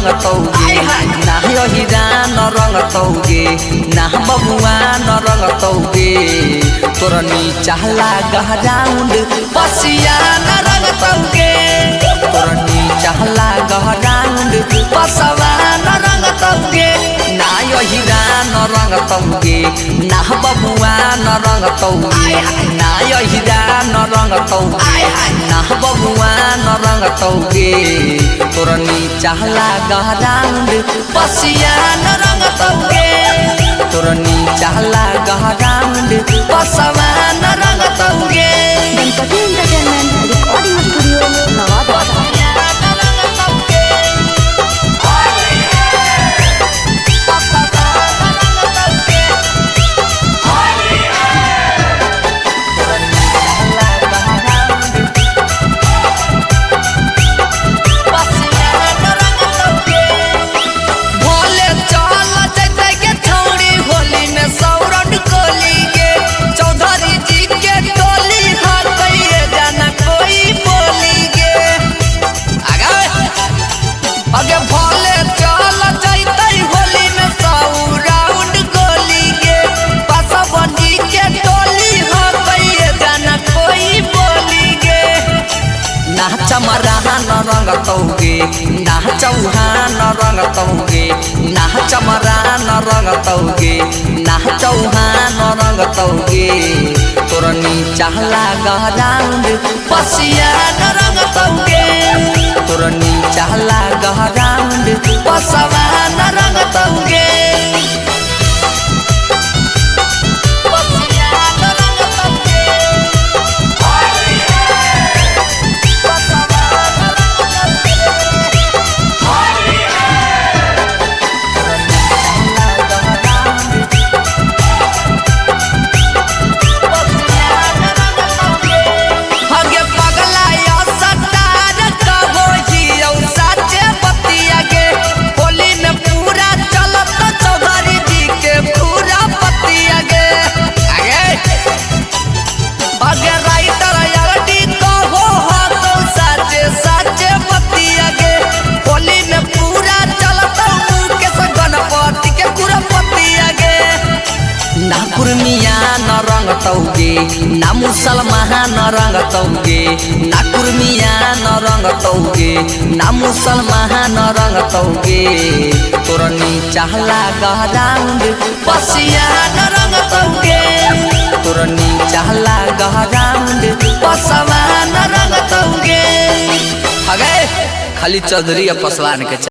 रंगतौगे ना यहिरा न रंगतौगे ना बबुआ न रंगतौगे तोरा नीचा लागा राउंड पसिया न रंगतौगे तोरा नीचा लागा राउंड पसवा न रंगतौगे ना यहिरा न रंगतौगे ना बबुआ न रंगतौगे ना यहिरा न रंगतौगे ना बबुआ न रंगतौगे तोरा नीचा लागा राउंड पसिया न रंगतौगे तोरा नीचा लागा राउंड पसवा न रंगतौगे। Ganpati entertainment recording studio Nawada. चमरा न रंगतौगे ना चौहान न रंगतौगे ना चमरा न रंगतौगे ना चौहान न रंगतौगे तोरा नीचा लागा राउंड पसिया न रंगतौगे तोरा नीचा लागा राउंड पसवा न रंगतौगे। ना कुर्मिया न रंगतौगे ना मुसलमान न रंगतौगे ना कुर्मिया न रंगतौगे ना मुसलमान न रंगतौगे तोरा नीचा लागा राउंड पसिया न रंगतौगे तोरा नीचा लागा राउंड पसवा न रंगतौगे। हगे खाली चौधरी पसवान के